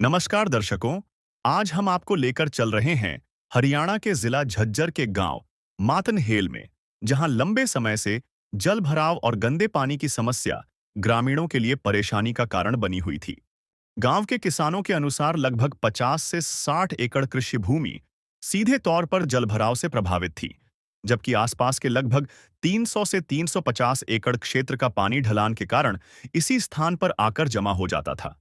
नमस्कार दर्शकों, आज हम आपको लेकर चल रहे हैं हरियाणा के जिला झज्जर के गांव मातनहेल में, जहां लंबे समय से जल भराव और गंदे पानी की समस्या ग्रामीणों के लिए परेशानी का कारण बनी हुई थी। गांव के किसानों के अनुसार लगभग 50 से 60 एकड़ कृषि भूमि सीधे तौर पर जलभराव से प्रभावित थी, जबकि आसपास के लगभग 300 से 350 एकड़ क्षेत्र का पानी ढलान के कारण इसी स्थान पर आकर जमा हो जाता था।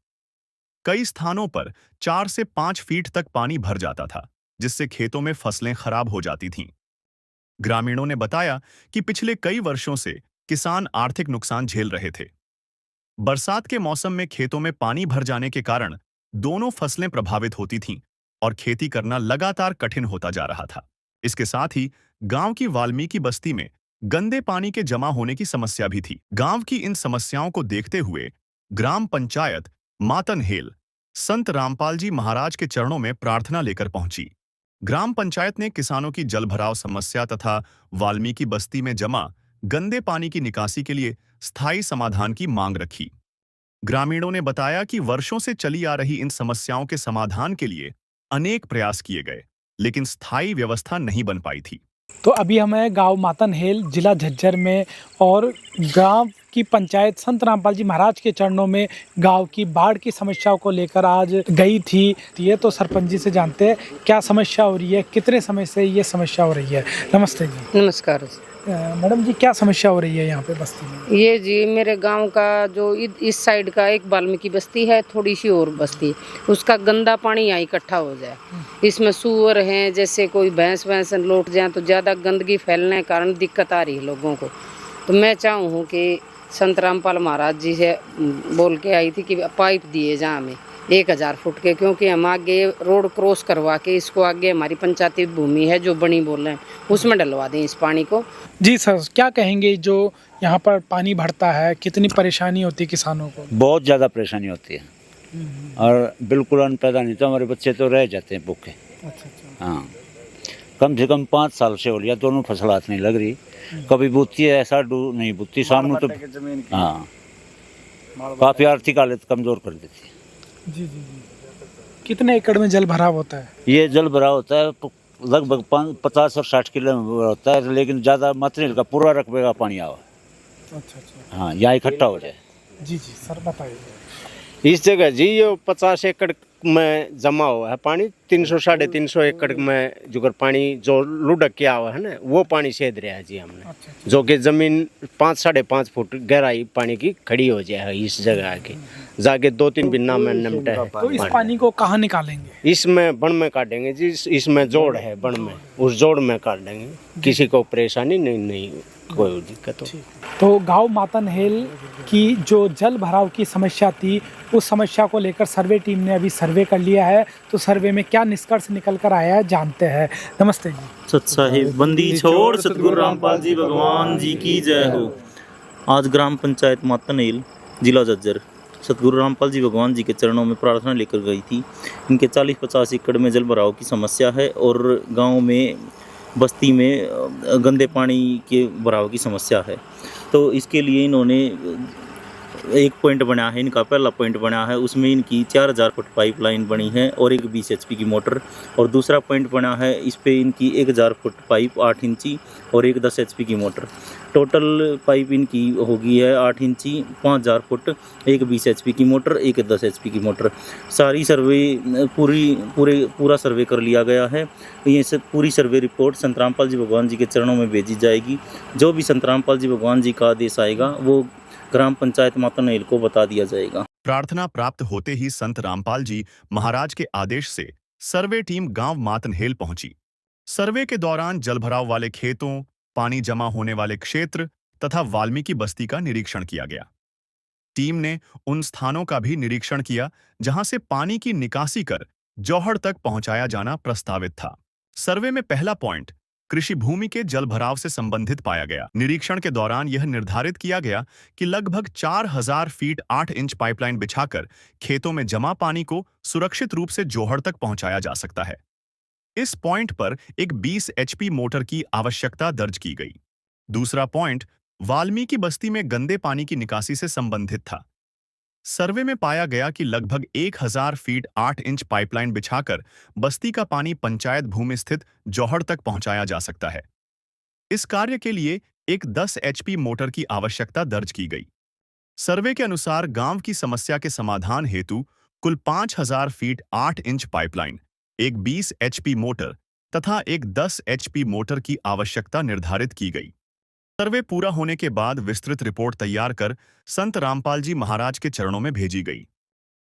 कई स्थानों पर 4 से 5 फीट तक पानी भर जाता था, जिससे खेतों में फसलें खराब हो जाती थीं। ग्रामीणों ने बताया कि पिछले कई वर्षों से किसान आर्थिक नुकसान झेल रहे थे। बरसात के मौसम में खेतों में पानी भर जाने के कारण दोनों फसलें प्रभावित होती थीं और खेती करना लगातार कठिन होता जा रहा था। इसके साथ ही गांव की वाल्मीकि बस्ती में गंदे पानी के जमा होने की समस्या भी थी। गांव की इन समस्याओं को देखते हुए ग्राम पंचायत मातनहेल संत रामपाल जी महाराज के चरणों में प्रार्थना लेकर पहुंची। ग्राम पंचायत ने किसानों की जलभराव समस्या तथा वाल्मीकि बस्ती में जमा गंदे पानी की निकासी के लिए स्थायी समाधान की मांग रखी। ग्रामीणों ने बताया कि वर्षों से चली आ रही इन समस्याओं के समाधान के लिए अनेक प्रयास किए गए, लेकिन स्थायी व्यवस्था नहीं बन पाई थी। तो अभी हम हैं गांव मातनहेल जिला झज्जर में, और गांव की पंचायत संत रामपाल जी महाराज के चरणों में गांव की बाढ़ की समस्याओं को लेकर आज गई थी। ये तो सरपंच जी से जानते हैं क्या समस्या हो रही है, कितने समय से ये समस्या हो रही है। नमस्ते जी। नमस्कार। मैडम जी, क्या समस्या हो रही है यहाँ पे बस्ती में? ये जी मेरे गांव का जो इस साइड का एक वाल्मीकि बस्ती है, थोड़ी सी और बस्ती, उसका गंदा पानी यहाँ इकट्ठा हो जाए। इसमें सूअर हैं, जैसे कोई भैंस लौट जाए तो ज़्यादा गंदगी फैलने के कारण दिक्कत आ रही है लोगों को। तो मैं चाहूँ हूँ कि संत रामपाल महाराज जी से बोल के आई थी कि पाइप दिए जहाँ हमें 1000 फुट के, क्योंकि हम आगे रोड क्रॉस करवा के इसको आगे हमारी पंचायती भूमि है जो बनी बोल रहे हैं उसमें डलवा दें इस पानी को। जी सर, क्या कहेंगे जो यहाँ पर पानी भरता है, कितनी परेशानी होती है किसानों को? बहुत ज़्यादा परेशानी होती है और बिल्कुल अन्न पैदा नहीं, तो हमारे बच्चे तो रह जाते हैं भूखे। अच्छा। हाँ, कम से कम 5 साल से हो लिया, दोनों फसल हाथ नहीं लग रही। कभी बुतती है, ऐसा नहीं बुतती सामने तो। हाँ, काफ़ी आर्थिक हालत कमज़ोर कर देती है। जी। कितने एकड़ में जल भराव होता है? ये जल भरा होता है लगभग 50 और 60 किलो में होता है, लेकिन ज़्यादा मात्रा का पूरा रकबे का पानी आवा। अच्छा। हाँ, यहाँ इकट्ठा हो जाए। जी सर बताइए। इस जगह जी ये 50 एकड़ में जमा हुआ है पानी, 300-350 एकड़ में जो पानी जो लुढ़क के आवा है ना, वो पानी सेध रहा है जी हमने। अच्छा। जो कि जमीन 5-5.5 फुट गहराई पानी की खड़ी हो जाए इस जगह आके जाके 2-3 बिन्ना में नमटा है। तो इस पानी को कहाँ निकालेंगे? इसमें बन में काटेंगे जी, इसमें जोड़ है बन में, उस जोड़ में काट देंगे। किसी को परेशानी नहीं कोई दिक्कत हो। तो गांव मातनहेल की जो जल भराव की समस्या थी, उस समस्या को लेकर सर्वे टीम ने अभी सर्वे कर लिया है। तो सर्वे में क्या निष्कर्ष निकल कर आया है जानते हैं। नमस्ते जी। सत साहिब बंदी छोड़ सतगुरु रामपाल जी भगवान जी की जय हो। आज ग्राम पंचायत मातनहेल जिला झज्जर सतगुरु रामपाल जी भगवान जी के चरणों में प्रार्थना लेकर गई थी। इनके 40-50 एकड़ में जल भराव की समस्या है और गांव में बस्ती में गंदे पानी के भराव की समस्या है। तो इसके लिए इन्होंने एक पॉइंट बना है, इनका पहला पॉइंट बना है, उसमें इनकी 4000 फुट पाइपलाइन बनी है और एक 20 HP की मोटर। और दूसरा पॉइंट बना है, इस पे इनकी 1000 फुट पाइप 8 इंची और एक 10 HP की मोटर। टोटल पाइप इनकी होगी है 8 इंची 5000 फुट, एक 20 HP की मोटर, एक 10 HP की मोटर। सारी सर्वे पूरा सर्वे कर लिया गया है। ये सब पूरी सर्वे रिपोर्ट संत रामपाल जी भगवान जी के चरणों में भेजी जाएगी। जो भी संत रामपाल जी भगवान जी का आदेश आएगा वो ग्राम पंचायत मातनहेल को बता दिया जाएगा। प्रार्थना प्राप्त होते ही संत रामपाल जी महाराज के आदेश से सर्वे टीम गांव मातनहेल पहुंची। सर्वे के दौरान जलभराव वाले खेतों, पानी जमा होने वाले क्षेत्र तथा वाल्मीकि बस्ती का निरीक्षण किया गया। टीम ने उन स्थानों का भी निरीक्षण किया जहां से पानी की निकासी कर जौहड़ तक पहुंचाया जाना प्रस्तावित था। सर्वे में पहला पॉइंट कृषि भूमि के जलभराव से संबंधित पाया गया। निरीक्षण के दौरान यह निर्धारित किया गया कि लगभग 4000 फीट 8 इंच पाइपलाइन बिछाकर खेतों में जमा पानी को सुरक्षित रूप से जौहड़ तक पहुंचाया जा सकता है। इस पॉइंट पर एक 20 HP मोटर की आवश्यकता दर्ज की गई। दूसरा पॉइंट वाल्मीकि बस्ती में गंदे पानी की निकासी से संबंधित था। सर्वे में पाया गया कि लगभग 1000 फीट 8 इंच पाइपलाइन बिछाकर बस्ती का पानी पंचायत भूमि स्थित जौहड़ तक पहुंचाया जा सकता है। इस कार्य के लिए एक 10 HP मोटर की आवश्यकता दर्ज की गई। सर्वे के अनुसार गांव की समस्या के समाधान हेतु कुल 5000 फीट 8 इंच पाइपलाइन, एक 20 HP मोटर तथा एक 10 HP मोटर की आवश्यकता निर्धारित की गई। सर्वे पूरा होने के बाद विस्तृत रिपोर्ट तैयार कर संत रामपाल जी महाराज के चरणों में भेजी गई।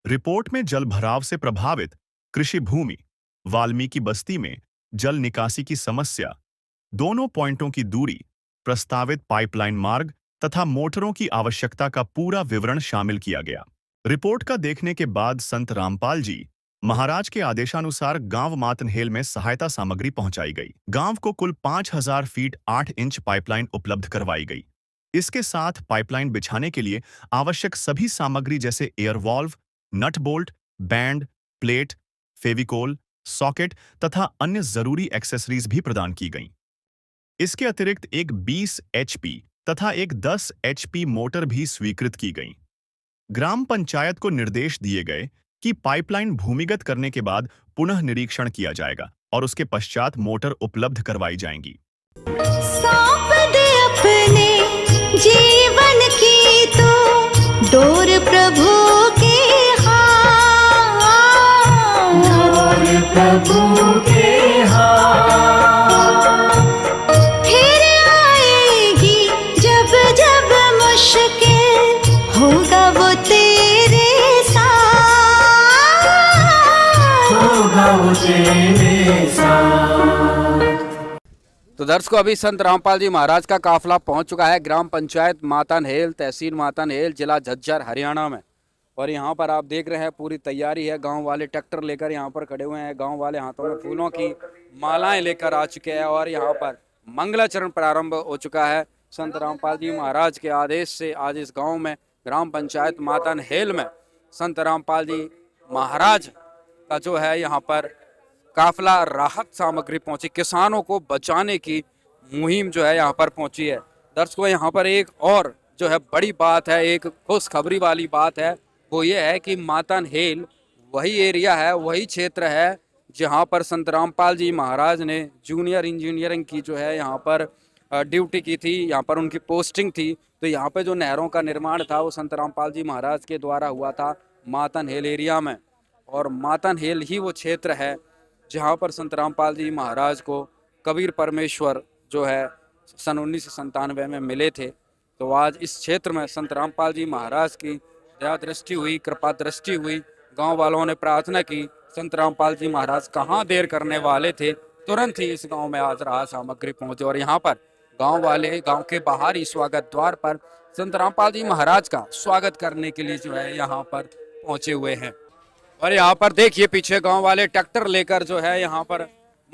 रिपोर्ट में जल भराव से प्रभावित कृषि भूमि, वाल्मीकि बस्ती में जल निकासी की समस्या, दोनों पॉइंटों की दूरी, प्रस्तावित पाइपलाइन मार्ग तथा मोटरों की आवश्यकता का पूरा विवरण शामिल किया गया। रिपोर्ट का देखने के बाद संत रामपाल जी महाराज के आदेशानुसार गांव मातनहेल में सहायता सामग्री पहुंचाई गई। गांव को कुल 5000 फीट 8 इंच पाइपलाइन उपलब्ध करवाई गई। इसके साथ पाइपलाइन बिछाने के लिए आवश्यक सभी सामग्री जैसे air valve, nut bolt, band, plate, Fevicol, socket तथा अन्य जरूरी एक्सेसरीज भी प्रदान की गईं। इसके अतिरिक्त एक 20 HP तथा एक 10 HP मोटर भी स्वीकृत की गईं। ग्राम पंचायत को निर्देश दिए गए कि पाइपलाइन भूमिगत करने के बाद पुनः निरीक्षण किया जाएगा और उसके पश्चात मोटर उपलब्ध करवाई जाएंगी। सौंप दे अपने जीवन की तो डोर प्रभु के हाथ, डोर प्रभु के हाथ। फिर आएगी जब जब मुश्किल, होगा वो तेरे तो दर्शकों, अभी संत रामपाल जी महाराज का काफिला पहुंच चुका है ग्राम पंचायत मातनहेल, तहसील मातनहेल, जिला झज्जर, हरियाणा में। और यहां पर आप देख रहे हैं पूरी तैयारी है। गांव वाले ट्रैक्टर लेकर यहां पर खड़े हुए हैं। गांव वाले हाथों में फूलों की मालाएं लेकर आ चुके हैं और यहां पर मंगलाचरण प्रारंभ हो चुका है। संत रामपाल जी महाराज के आदेश से आज इस गाँव में ग्राम पंचायत मातनहेल में संत रामपाल जी महाराज का जो है यहाँ पर काफिला राहत सामग्री पहुंची, किसानों को बचाने की मुहिम जो है यहाँ पर पहुंची है। दर्शकों, यहाँ पर एक और जो है बड़ी बात है, एक खुशखबरी वाली बात है, वो ये है कि मातनहेल वही एरिया है, वही क्षेत्र है जहाँ पर संत रामपाल जी महाराज ने जूनियर इंजीनियरिंग की जो है यहाँ पर ड्यूटी की थी, यहाँ पर उनकी पोस्टिंग थी। तो यहाँ पे जो नहरों का निर्माण था वो संत रामपाल जी महाराज के द्वारा हुआ था मातनहेल एरिया में। और मातनहेल ही वो क्षेत्र है जहाँ पर संत रामपाल जी महाराज को कबीर परमेश्वर जो है सन 1997 में मिले थे। तो आज इस क्षेत्र में संत रामपाल जी महाराज की दया दृष्टि हुई, कृपा दृष्टि हुई। गांव वालों ने प्रार्थना की, संत रामपाल जी महाराज कहाँ देर करने वाले थे, तुरंत ही इस गांव में आज राहत सामग्री पहुंचे। और यहाँ पर गांव वाले गांव के बाहर ही स्वागत द्वार पर संत रामपाल जी महाराज का स्वागत करने के लिए जो है यहाँ पर पहुंचे हुए हैं। और यहाँ पर देखिए पीछे गांव वाले ट्रैक्टर लेकर जो है यहाँ पर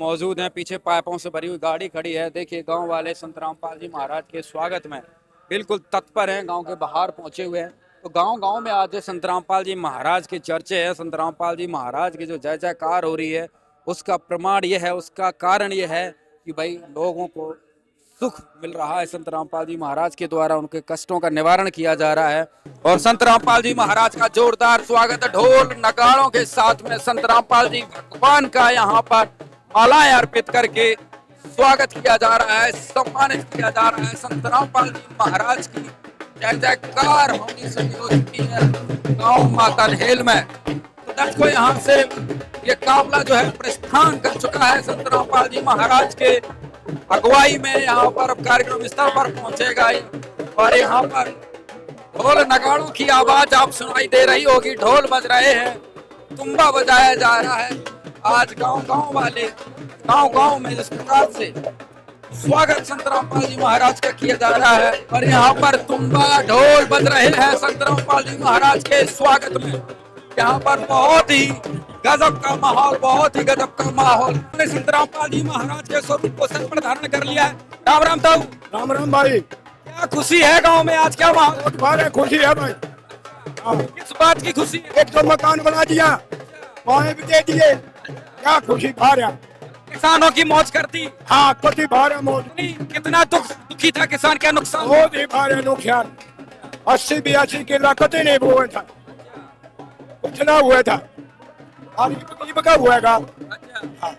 मौजूद हैं। पीछे पाइपों से भरी हुई गाड़ी खड़ी है। देखिए गांव वाले संत रामपाल जी महाराज के स्वागत में बिल्कुल तत्पर हैं, गांव के बाहर पहुंचे हुए हैं। तो गांव-गांव में आज संत रामपाल जी महाराज के चर्चे हैं, संत रामपाल जी महाराज की जो जय जयकार हो रही है, उसका प्रमाण ये है, उसका कारण ये है कि भाई लोगों को सुख मिल रहा है। संत रामपाल जी महाराज के द्वारा उनके कष्टों का निवारण किया जा रहा है। और संत रामपाल जी महाराज का जोरदार स्वागत ढोल नगाड़ों के साथ में संत रामपाल जी भगवान का यहाँ पर मालाएं अर्पित करके स्वागत किया जा रहा है, सम्मानित किया जा रहा है। संत रामपाल जी महाराज की जय जयकार होनी शुरू हो चुकी है गाँव मातनहेल में। तो दर्शकों, यहाँ से ये काफिला जो है प्रस्थान कर चुका है संत रामपाल जी महाराज के अगुवाई में। यहाँ पर कार्यक्रम स्थल पर पहुंचेगा और यहाँ पर ढोल नगाड़ों की आवाज आप सुनाई दे रही होगी, ढोल बज रहे हैं, तुम्बा बजाया जा रहा है। आज गांव वाले गांव में जिस प्रकार से स्वागत संत रामपाल जी महाराज का किया जा रहा है और यहाँ पर तुम्बा ढोल बज रहे हैं संत रामपाल जी महाराज के स्वागत में। यहाँ पर बहुत ही गजब का माहौल, बहुत ही गजब का माहौल। संत रामपाल जी महाराज के स्वरूप को सर पर धारण कर लिया है। राम राम ताऊ। राम राम भाई। क्या खुशी है गांव में आज, क्या माहौल? खुशी है भाई। किस बात की खुशी? एक तो मकान बना दिया, पानी भी दे दिए, क्या खुशी भा रहा। किसानों की मौज करती। हाँ, खुशी भा रहा मौज। कितना दुखी था किसान, क्या नुकसान? बहुत ही भा रहा नुकसान। 80-82 किलो कते नहीं बोए था। कुछ ना हुआ था, आज की तकलीफ का हुआ था। हाँ।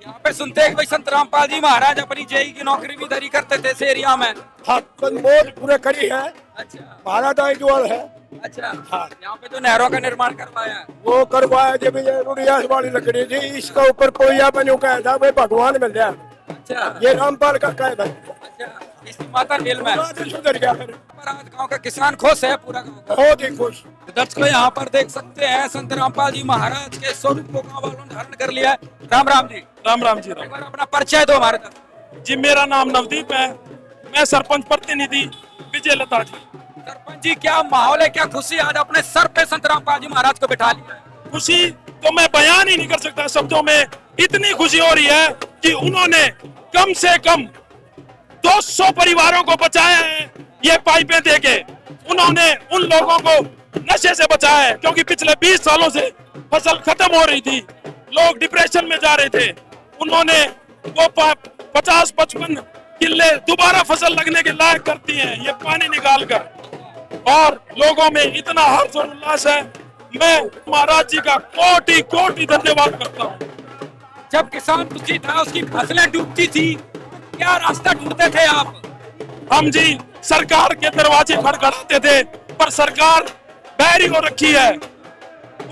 यहाँ पे सुनते हैं कि भाई संत रामपाल जी महाराज अपनी जेई की नौकरी भी धरी करते थे इस एरिया में। हाँ, बहुत पूरे करी है, अच्छा 12 दाई द्वार है। अच्छा। हाँ। यहाँ पे तो नहरों का निर्माण करवाया है। वो करवाया जब ये रुड़ियास वाली लकड़ी थी, इसका ऊपर कोयला बनो कहा था, भाई भगवान मिल जाए। अच्छा ये रामपाल का कह था। अच्छा, इसी मातन हिल में सुधर गया फिर, पर आज गांव का किसान खुश है, पूरा गांव का। बहुत ही खुश। दर्शकों यहाँ पर देख सकते हैं संत रामपाल जी महाराज के स्वरूप को गांव वालों ने धारण कर लिया है। राम राम जी। राम राम जी। एक बार अपना परिचय दो हमारे तक। जी मेरा नाम नवदीप है, मैं सरपंच प्रतिनिधि विजय लता जी। सरपंच जी, क्या माहौल है, क्या खुशी आज अपने सर पे संत रामपाल जी महाराज को बिठा लिया है? खुशी तो मैं बयान ही नहीं कर सकता शब्दों में, इतनी खुशी हो रही है कि उन्होंने कम से कम 200 परिवारों को बचाया है। ये पाइपें देके उन्होंने उन लोगों को नशे से बचाया है, क्योंकि पिछले 20 सालों से फसल खत्म हो रही थी, लोग डिप्रेशन में जा रहे थे। उन्होंने वो 50-55 किले दोबारा फसल लगने के लायक करती हैं, ये पानी निकाल कर, और लोगों में इतना हर्ष और उल्लास है। मैं महाराज जी का कोटि कोटि धन्यवाद करता हूँ। जब किसान दुखी था, उसकी फसलें डूबती थी, क्या रास्ता ढूंढते थे आप? हम जी सरकार के दरवाजे खड़खड़ाते थे, पर सरकार बैरी हो रखी है,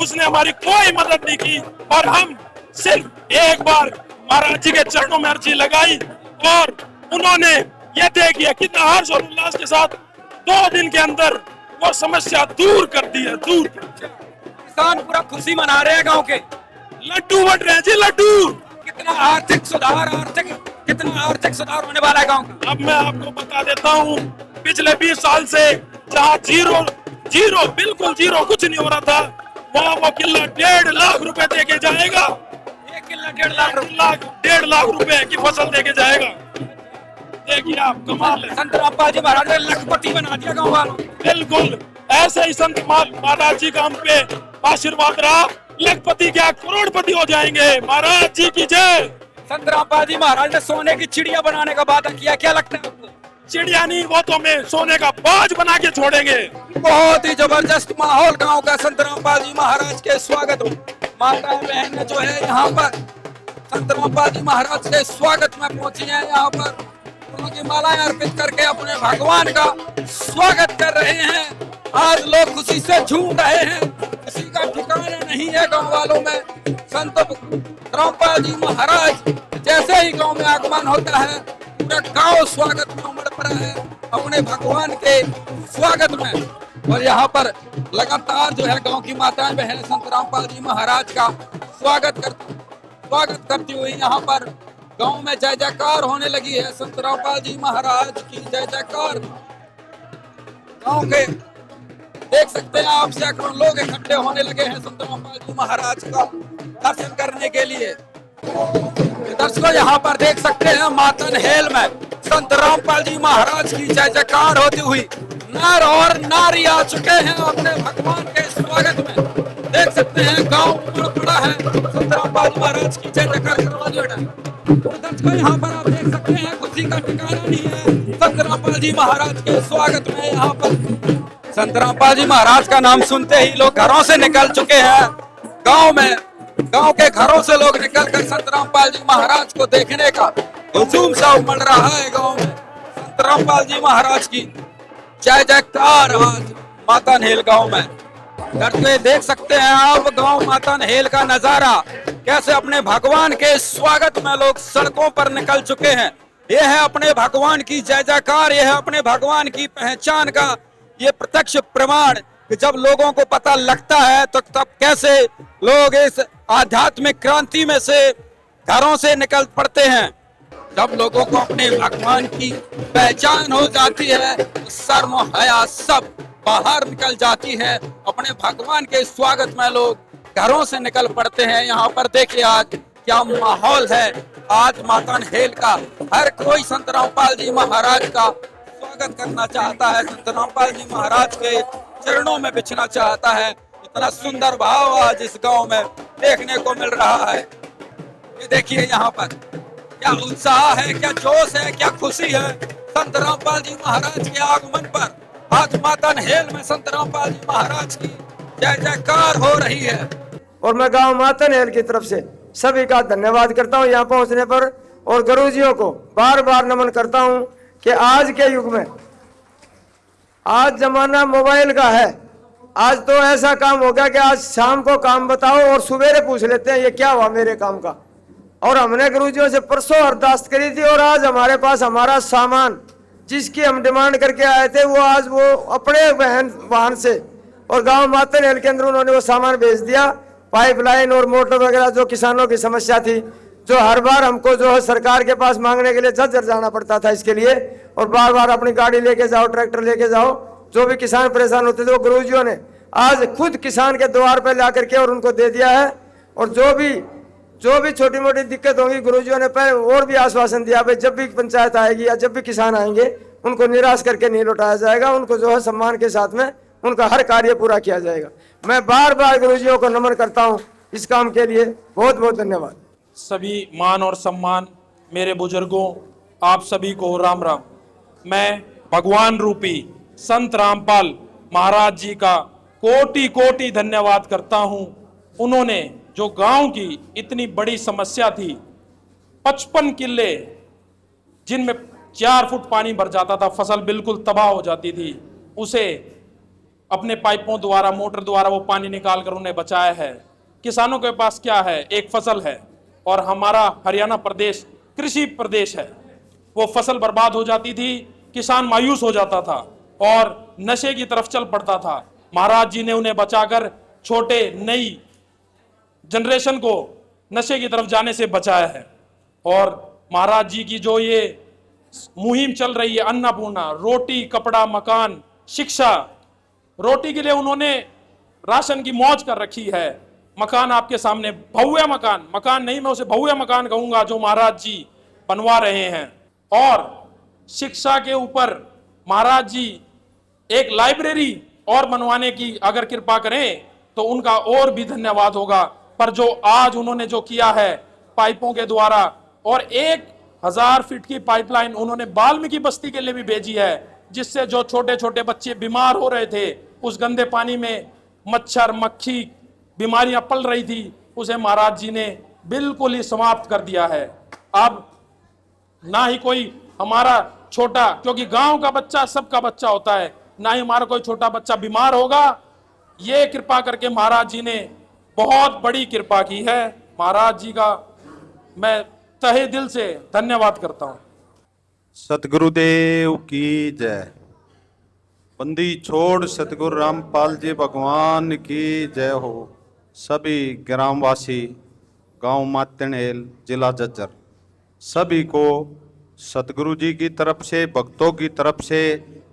उसने हमारी कोई मदद नहीं की। और हम सिर्फ एक बार महाराज जी के चरणों में अर्जी लगाई और उन्होंने ये देखिए कितना हर्ष और उल्लास के साथ 2 दिन के अंदर वो समस्या दूर कर दी है, दूर। किसान पूरा खुशी मना रहे हैं गांव के, लड्डू बट रहे हैं जी, लड्डू। कितना आर्थिक सुधार होने वाला है गांव का? अब मैं आपको बता देता हूँ, पिछले 20 साल से जहाँ जीरो बिल्कुल जीरो कुछ नहीं हो रहा था, वहाँ वो किला 1.5 लाख रुपए दे के जाएगा। एक किला 1.5 लाख रुपए की फसल दे के जाएगा। देखिए आप, कमाल है। संत रामपाल जी महाराज ने लखपति बना दिया गांव वालों। बिल्कुल ऐसे ही संत महाराज जी का हम पे आशीर्वाद रहा, लखपति क्या करोड़पति हो जाएंगे। महाराज जी की जय। संत रामपाल जी महाराज ने सोने की चिड़िया बनाने का वादा किया, क्या लगता है आपको? चिड़िया नहीं, वो तो मैं सोने का बाज बना के छोड़ेंगे। बहुत ही जबरदस्त माहौल गांव का संत रामपाल जी महाराज के स्वागत में। माता बहन जो है यहाँ पर संत रामपाल जी महाराज के स्वागत में पहुंची है, यहाँ पर उनकी मालाएं अर्पित करके अपने भगवान का स्वागत कर रहे हैं। आज लोग खुशी से झूम रहे हैं, किसी का ठिकाना नहीं है गांव वालों में। संत रामपाल जी महाराज जैसे ही गांव में आगमन होता है, पूरा गांव स्वागत में उमड़ पड़ा है अपने भगवान के स्वागत में। और यहाँ पर लगातार जो है गांव की माताएं बहनें संत रामपाल जी महाराज का स्वागत करती हुई यहाँ पर गांव में जय जयकार होने लगी है। संत रामपाल जी महाराज की जय जयकार। गांव के देख सकते हैं आप, सैकड़ों लोग इकट्ठे होने लगे हैं संत रामपाल जी महाराज का दर्शन करने के लिए। दर्शकों यहाँ पर देख सकते हैं मातन हेल में संत रामपाल जी महाराज की जय जयकार होती हुई नर और नारी आ चुके हैं अपने भगवान के स्वागत में। देख सकते हैं गांव उमड़ पड़ा है संत रामपाल जी महाराज की जय जयकार करवा दिया। दर्शकों यहाँ पर आप देख सकते हैं खुशी का ठिकाना नहीं है संत रामपाल जी महाराज के स्वागत में। यहाँ पर संत रामपाल जी महाराज का नाम सुनते ही लोग घरों से निकल चुके हैं। गांव के घरों से लोग निकलकर संत रामपाल जी महाराज को देखने का हुजूम सा उमड़ रहा है गांव में। संत रामपाल जी महाराज की जय जयकार आज मातन हेल गांव में। दर्शकों देख सकते हैं आप गांव मातन हेल का नजारा, कैसे अपने भगवान के स्वागत में लोग सड़कों पर निकल चुके हैं। यह है अपने भगवान की जय जयकार, यह है अपने भगवान की पहचान का ये प्रत्यक्ष प्रमाण। जब लोगों को पता लगता है तो तब कैसे लोग इस आध्यात्मिक क्रांति में से घरों से निकल पड़ते हैं। जब लोगों को अपने भगवान की पहचान हो जाती है तो शर्म हया सब बाहर निकल जाती है। अपने भगवान के स्वागत में लोग घरों से निकल पड़ते हैं। यहाँ पर देखिए आज क्या माहौल है। आज मातन हेल का हर कोई संत रामपाल जी महाराज का स्वागत करना चाहता है, संत रामपाल जी महाराज के चरणों में बिछना चाहता है। इतना सुंदर भाव आज इस गांव में देखने को मिल रहा है। ये देखिए यहाँ पर क्या उत्साह है, क्या जोश है, क्या खुशी है संत रामपाल जी महाराज के आगमन पर। आज मातन हेल में संत रामपाल जी महाराज की जय जयकार हो रही है। और मैं गांव मातन हेल की तरफ से सभी का धन्यवाद करता हूं यहाँ पहुंचने पर, और गुरुजियों को बार बार नमन करता हूं कि आज के युग में, आज जमाना मोबाइल का है। आज तो ऐसा काम हो गया कि आज शाम को काम बताओ और सवेरे पूछ लेते हैं ये क्या हुआ मेरे काम का। और हमने गुरुजियों से परसों अरदास करी थी, और आज हमारे पास हमारा सामान जिसकी हम डिमांड करके आए थे, वो आज वो अपने वाहन से और गांव मातन हेल के अंदर उन्होंने वो सामान भेज दिया। पाइपलाइन और मोटर वगैरह जो किसानों की समस्या थी, जो हर बार हमको जो है सरकार के पास मांगने के लिए झज्जर जाना पड़ता था इसके लिए, और बार बार अपनी गाड़ी लेके जाओ, ट्रैक्टर लेके जाओ, जो भी किसान परेशान होते थे वो गुरुजियों ने आज खुद किसान के द्वार पर ला करके और उनको दे दिया है। और जो भी छोटी मोटी दिक्कत होगी गुरुजियों ने पहले और भी आश्वासन दिया, भाई जब भी पंचायत आएगी या जब भी किसान आएंगे उनको निराश करके नहीं लौटाया जाएगा, उनको जो है सम्मान के साथ में उनका हर कार्य पूरा किया जाएगा। मैं बार बार गुरुजियों को नमन करता हूं इस काम के लिए। बहुत बहुत धन्यवाद। सभी मान और सम्मान मेरे बुजुर्गों, आप सभी को राम राम। मैं भगवान रूपी संत रामपाल महाराज जी का कोटि कोटि धन्यवाद करता हूं। उन्होंने जो गांव की इतनी बड़ी समस्या थी, 55 किले जिनमें 4 फुट पानी भर जाता था, फसल बिल्कुल तबाह हो जाती थी, उसे अपने पाइपों द्वारा, मोटर द्वारा वो पानी निकाल कर उन्हें बचाया है। किसानों के पास क्या है? एक फसल है, और हमारा हरियाणा प्रदेश कृषि प्रदेश है। वो फसल बर्बाद हो जाती थी, किसान मायूस हो जाता था और नशे की तरफ चल पड़ता था। महाराज जी ने उन्हें बचाकर छोटे नई जनरेशन को नशे की तरफ जाने से बचाया है। और महाराज जी की जो ये मुहिम चल रही है, अन्नपूर्णा, रोटी, कपड़ा, मकान, शिक्षा, रोटी के लिए उन्होंने राशन की मौज कर रखी है। मकान आपके सामने, भव्य मकान नहीं, मैं उसे भव्य मकान कहूंगा जो महाराज जी बनवा रहे हैं। और शिक्षा के ऊपर महाराज जी एक लाइब्रेरी और बनवाने की अगर कृपा करें तो उनका और भी धन्यवाद होगा। पर जो आज उन्होंने जो किया है पाइपों के द्वारा, और 1000 फीट की पाइपलाइन उन्होंने वाल्मीकि बस्ती के लिए भी भेजी है, जिससे जो छोटे छोटे बच्चे बीमार हो रहे थे, उस गंदे पानी में मच्छर मक्खी बीमारियां पल रही थी, उसे महाराज जी ने बिल्कुल ही समाप्त कर दिया है। अब ना ही कोई हमारा छोटा, क्योंकि गांव का बच्चा सबका बच्चा होता है, ना ही हमारा कोई छोटा बच्चा बीमार होगा। ये कृपा करके महाराज जी ने बहुत बड़ी कृपा की है। महाराज जी का मैं तहे दिल से धन्यवाद करता हूं। सतगुरुदेव की जय। बंदी छोड़ सतगुरु रामपाल जी भगवान की जय हो। सभी ग्रामवासी, गांव मातन हेल, जिला झज्जर, सभी को सतगुरु जी की तरफ से, भक्तों की तरफ से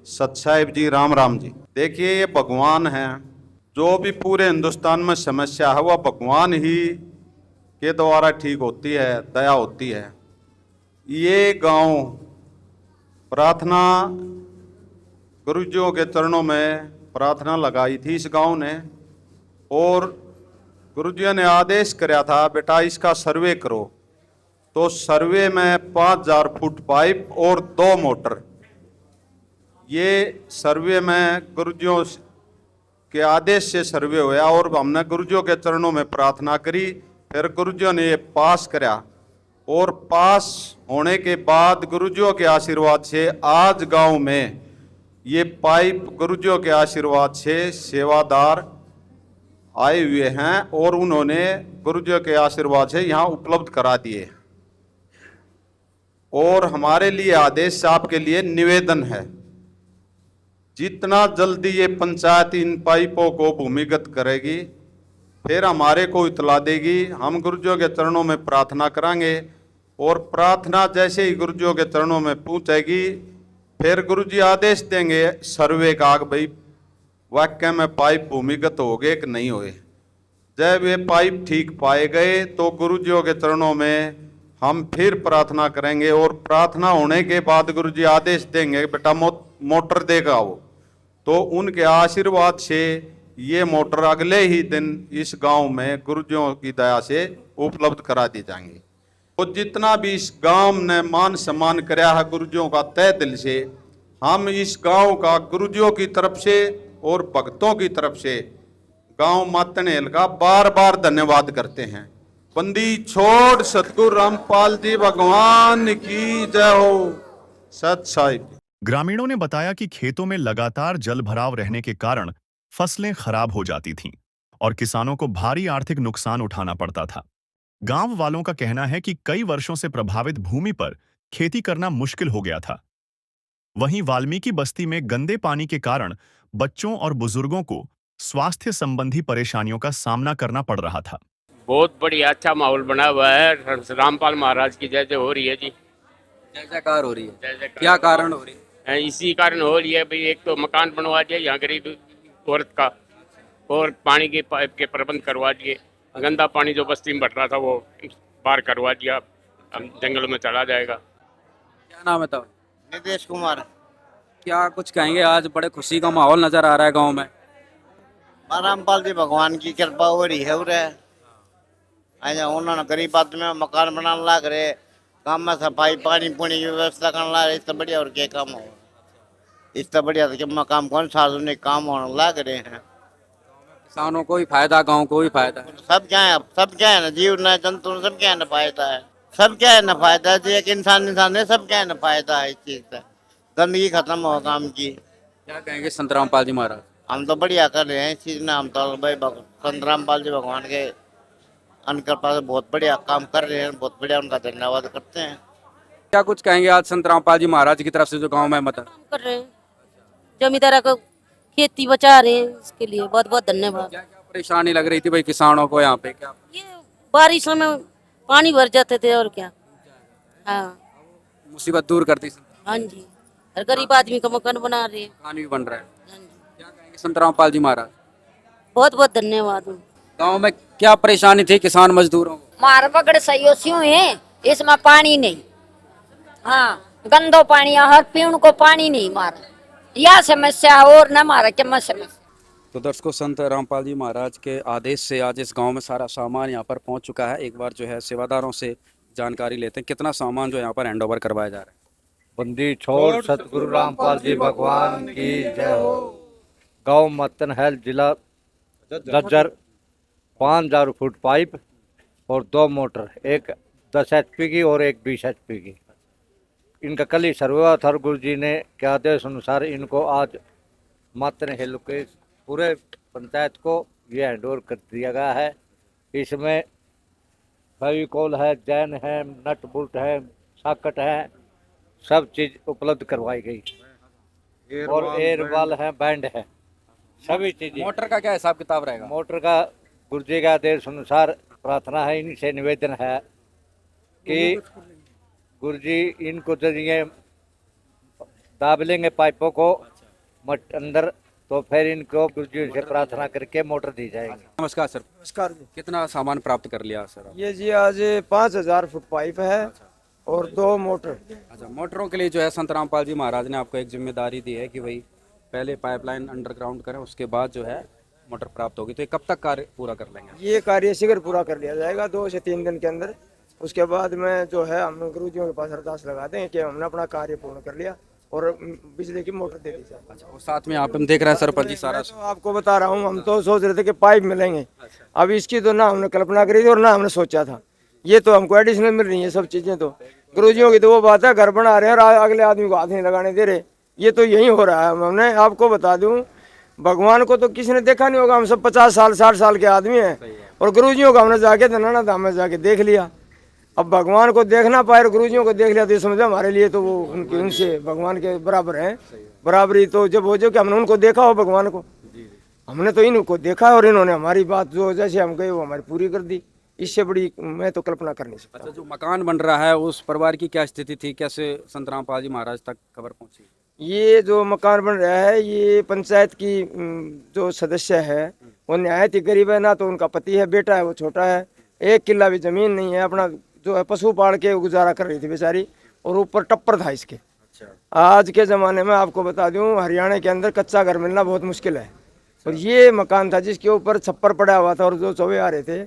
सत साहिब जी राम राम जी। देखिए, ये भगवान हैं, जो भी पूरे हिंदुस्तान में समस्या है वह भगवान ही के द्वारा ठीक होती है, दया होती है। ये गांव प्रार्थना गुरुजियों के चरणों में प्रार्थना लगाई थी इस गांव ने, और गुरुजियों ने आदेश कराया था बेटा इसका सर्वे करो। तो सर्वे में 5000 फुट पाइप और 2 मोटर, ये सर्वे में गुरुजियों के आदेश से सर्वे हुआ, और हमने गुरुजियों के चरणों में प्रार्थना करी। फिर गुरुजियों ने ये पास कराया, और पास होने के बाद गुरुजियों के आशीर्वाद से आज गांव में ये पाइप गुरुजियों के आशीर्वाद से सेवादार आए हुए हैं, और उन्होंने गुरुजियों के आशीर्वाद से यहाँ उपलब्ध करा दिए। और हमारे लिए आदेश आपके लिए निवेदन है, जितना जल्दी ये पंचायत इन पाइपों को भूमिगत करेगी फिर हमारे को इतला देगी। हम गुरुजियों के चरणों में प्रार्थना करांगे, और प्रार्थना जैसे ही गुरुजियों के चरणों में पहुंचेगी फिर गुरुजी आदेश देंगे सर्वे का, भाई वाक्य में पाइप भूमिगत हो गए कि नहीं हुए। जब ये पाइप ठीक पाए गए तो गुरुजियों के चरणों में हम फिर प्रार्थना करेंगे, और प्रार्थना होने के बाद गुरुजी आदेश देंगे बेटा मोटर देगा वो। तो उनके आशीर्वाद से ये मोटर अगले ही दिन इस गांव में गुरुजियों की दया से उपलब्ध करा दी जाएंगी। तो जितना भी इस गांव ने मान सम्मान कराया है गुरुजियों का तय दिल से, हम इस गांव का गुरुजियों की तरफ से और भक्तों की तरफ से गांव मातनहेल का बार बार धन्यवाद करते हैं। बंदी छोड़ सतगुरु रामपाल जी भगवान की जय हो। सत साहिब। ग्रामीणों ने बताया कि खेतों में लगातार जल भराव रहने के कारण फसलें खराब हो जाती थीं और किसानों को भारी आर्थिक नुकसान उठाना पड़ता था। गांव वालों का कहना है कि कई वर्षों से प्रभावित भूमि पर खेती करना मुश्किल हो गया था। वहीं वाल्मीकि बस्ती में गंदे पानी के कारण बच्चों और बुजुर्गों को स्वास्थ्य संबंधी परेशानियों का सामना करना पड़ रहा था। बहुत बढ़िया अच्छा माहौल बना हुआ है। रामपाल महाराज की जय जय हो रही है जी। जय जयकार हो रही है। जय जयकार। क्या कारण हो रही है? इसी कारण हो रही है भाई। एक तो मकान बनवा दिया यहाँ गरीब औरत का, और पानी के पाइप के प्रबंध करवा दिए। गंदा पानी जो बस्ती में बढ़ रहा था वो बाहर करवा दिया, अब जंगल में चला जाएगा। क्या नाम है तब? नितेश कुमार। क्या कुछ कहेंगे? आज बड़े खुशी का माहौल नजर आ रहा है गांव में। रामपाल जी भगवान की कृपा हो रही है। उन्होंने गरीब आदमी में मकान बनाने लग रहे, काम में सफाई पानी पुनी की व्यवस्था करने लग रहे। इससे बढ़िया और क्या काम हो? इससे बढ़िया तो काम कौन सार्वजनिक काम होने लग रहे हैं। किसानों को ही फायदा, गांव को ही फायदा है। सब क्या है ना, जीव न जंतु सब क्या है ना फायदा है। सब क्या है ना फायदा है। एक इंसान है, सब क्या है ना फायदा है। इस चीज से गंदगी खत्म हो काम की। क्या कहेंगे संत रामपाल जी महाराज? हम तो बढ़िया कर रहे हैं इस चीज में। हम तो भाई संत रामपाल जी भगवान के अनुकृपा से बहुत बढ़िया काम कर रहे हैं। बहुत बढ़िया, उनका धन्यवाद करते हैं। क्या कुछ कहेंगे आज संत रामपाल जी महाराज की तरफ से जो गांव में मतलब कर रहे हैं, जमींदारा को खेती बचा रहे हैं, इसके लिए बहुत बहुत धन्यवाद। क्या क्या परेशानी लग रही थी भाई किसानों को यहाँ पे? क्या ये बारिश में पानी भर जाते थे और क्या। हाँ मुसीबत दूर करती? हाँ जी, हर गरीब आदमी का मकान बना रहे हैं। मकान भी बन रहा है। हाँ जी, क्या कहेंगे संत रामपाल जी महाराज? बहुत बहुत धन्यवाद। गांव में क्या परेशानी थी किसान मजदूरों को? मार पकड़ सयोसियों है, इसमें पानी नहीं। हाँ, गंदो पानी है, हर पीण को पानी नहीं मारा। यह समस्या और न मारा क्या समस्या। तो दर्शकों, संत रामपाल जी महाराज के आदेश से आज इस गांव में सारा सामान यहाँ पर पहुंच चुका है। एक बार जो है सेवादारों से जानकारी लेते हैं कितना सामान जो यहाँ पर हैंड ओवर करवाया जा रहा है। बंदी छोड़ सतगुरु रामपाल जी भगवान की जय हो। गांव मतनहेल जिला झज्जर 5000 फुट पाइप और 2 मोटर, एक 10 HP की और एक 20 HP की। इनका कल ही सर्वे हुआ था। गुरु जी ने के आदेश अनुसार इनको आज मतनहेल के पूरे पंचायत को ये हैंडओवर कर दिया गया है। इसमें फेविकोल है, जैन है, नट बोल्ट है, साकट है, सब चीज उपलब्ध करवाई गई। और एयरबॉल है, बैंड है, सभी चीजें। मोटर का क्या हिसाब किताब रहेगा? मोटर का गुरु जी का आदेश अनुसार प्रार्थना है, इनसे निवेदन है कि गुरु जी इनको जरिए दाब लेंगे पाइपों को अंदर, तो फिर इनको गुरु जी से प्रार्थना करके मोटर दी जाएगी। नमस्कार सर। नमस्कार जी। कितना सामान प्राप्त कर लिया सर? ये जी आज 5000 फुट पाइप है और 2 मोटर। अच्छा, मोटरों के लिए जो है संत रामपाल जी महाराज ने आपको एक जिम्मेदारी दी है कि भाई पहले पाइपलाइन अंडरग्राउंड करें, उसके बाद जो है मोटर प्राप्त होगी। तो ये कब तक कार्य पूरा कर लेंगे? ये कार्य शीघ्र पूरा कर लिया जाएगा 2 से 3 दिन के अंदर। उसके बाद में जो है हम गुरु जी के पास अरदास लगा दें कि हमने अपना कार्य पूर्ण कर लिया और बिजली की मोटर दे दी जाए। अच्छा, और साथ में आप हम देख रहे हैं सरपंच जी सारा। तो आपको बता रहा हूँ, हम तो सोच रहे थे कि पाइप मिलेंगे। अब इसकी तो ना हमने कल्पना करी थी और ना हमने सोचा था। ये तो हमको एडिशनल मिल रही है सब चीजें। तो गुरुजियों की तो वो बात है, घर बना रहे हैं और अगले आदमी को हाथ नहीं लगाने दे रहे। ये तो यही हो रहा है। हमने आपको बता दूं, भगवान को तो किसी ने देखा नहीं होगा। हम सब 50 साल 60 साल के आदमी हैं और गुरुजियों को हमने जाके धनाना धाम में जाके देख लिया। अब भगवान को देखना पाए और गुरुजियों को देख लिया तो ये समझो हमारे लिए तो वो उनसे भगवान के बराबर हैं। बराबरी तो जब हो जो कि हमने उनको देखा हो भगवान को, हमने तो इनको देखा है और इन्होंने हमारी बात जो जैसे हम गए वो हमारी पूरी कर दी। इससे बड़ी मैं तो कल्पना कर नहीं सकता। अच्छा, जो मकान बन रहा है उस परिवार की क्या स्थिति थी? कैसे संत रामपाल जी महाराज तक खबर पहुंची? ये जो मकान बन रहा है ये पंचायत की जो सदस्य है वो निहायत ही गरीब है। ना तो उनका पति है, बेटा है वो छोटा है, 1 किला भी जमीन नहीं है। अपना जो है पशु पाल के गुजारा कर रही थी बेचारी, और ऊपर टप्पर था इसके। आज के ज़माने में आपको बता दूं, हरियाणा के अंदर कच्चा घर मिलना बहुत मुश्किल है। और ये मकान था जिसके ऊपर छप्पर पड़ा हुआ था और जो चौबे आ रहे थे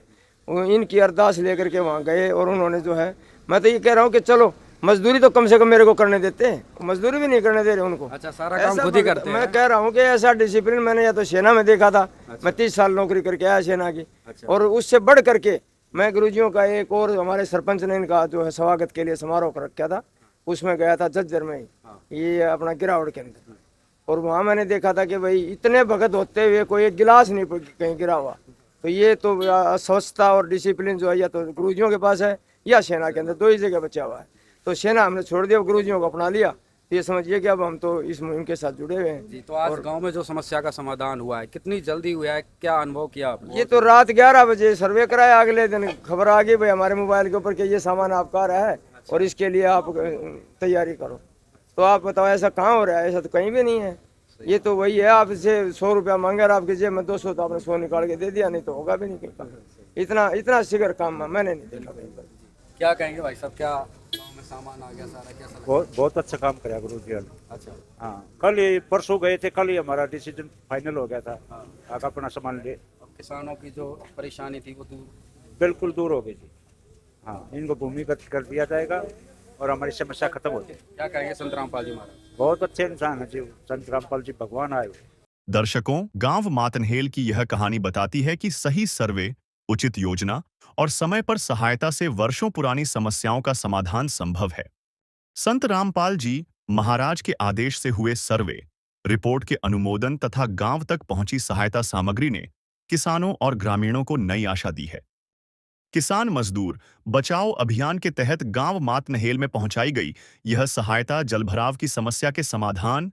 वो इनकी अरदास लेकर के वहाँ गए और उन्होंने जो है, मैं तो ये कह रहा हूँ कि चलो मजदूरी तो कम से कम मेरे को करने देते हैं, मजदूरी भी नहीं करने दे रहे उनको। अच्छा, सारा काम ऐसा खुद ही करते मैं हैं। कह रहा हूँ कि ऐसा डिसिप्लिन मैंने या तो सेना में देखा था। मैं 30 साल नौकरी करके आया सेना की। और उससे बढ़ करके मैं गुरुजियों का एक और हमारे सरपंच ने इनका जो है स्वागत के लिए समारोह कर रखा था, उसमें गया था झज्जर में ही, ये अपना गिरावट के अंदर। और वहाँ मैंने देखा था कि भाई इतने भगत होते हुए कोई एक गिलास नहीं कहीं गिरा हुआ। तो ये तो स्वच्छता और डिसिप्लिन जो है या तो गुरुजियों के पास है या सेना के अंदर, दो ही जगह बचा हुआ है। तो सेना हमने छोड़ दिया, गुरुजियों को अपना लिया। तो ये समझिए कि अब हम तो इस मुहिम के साथ जुड़े हुए हैं। जी, तो आज गांव में जो समस्या का समाधान हुआ है, कितनी जल्दी हुआ है, क्या अनुभव किया आपने? ये तो रात 11 बजे सर्वे कराया, अगले दिन खबर आ गई भाई हमारे मोबाइल के ऊपर कि ये सामान आपका आ रहा है और इसके लिए आप तैयारी करो। तो आप बताओ ऐसा कहाँ हो रहा है? ऐसा तो कहीं भी नहीं है। ये तो वही है, आपसे 100 रुपया मांगे और आपके जेब में 200, तो आपने 100 निकाल के दे दिया, नहीं तो होगा भी नहीं कहीं पर। इतना शिगर काम मैंने नहीं देखा कहीं पर। क्या कहेंगे भाई साहब, क्या गांव में सामान आ गया सारा, कैसा लगा? बहुत अच्छा काम कराया गुरु जी ने। अच्छा, हाँ, कल ही परसों गए थे, कल ही हमारा डिसीजन फाइनल हो गया था। आगे अपना सामान ले, अब किसानों की जो परेशानी थी वो दूर। बिल्कुल दूर हो गई थी। हाँ, इनको भूमिगत कर दिया जाएगा और हमारी समस्या खत्म हो जाएगी। क्या कहेंगे संत रामपाल जी महाराज? बहुत अच्छे इंसान है जी संत रामपाल जी, भगवान आए। दर्शकों, गांव मातनहेल की यह कहानी बताती है कि सही सर्वे, उचित योजना और समय पर सहायता से वर्षों पुरानी समस्याओं का समाधान संभव है। संत रामपाल जी महाराज के आदेश से हुए सर्वे, रिपोर्ट के अनुमोदन तथा गांव तक पहुंची सहायता सामग्री ने किसानों और ग्रामीणों को नई आशा दी है। किसान मजदूर बचाओ अभियान के तहत गांव मातनहेल में पहुंचाई गई यह सहायता जलभराव की समस्या के समाधान,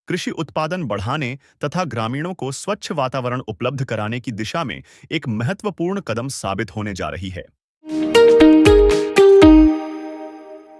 कृषि उत्पादन बढ़ाने तथा ग्रामीणों को स्वच्छ वातावरण उपलब्ध कराने की दिशा में एक महत्वपूर्ण कदम साबित होने जा रही है।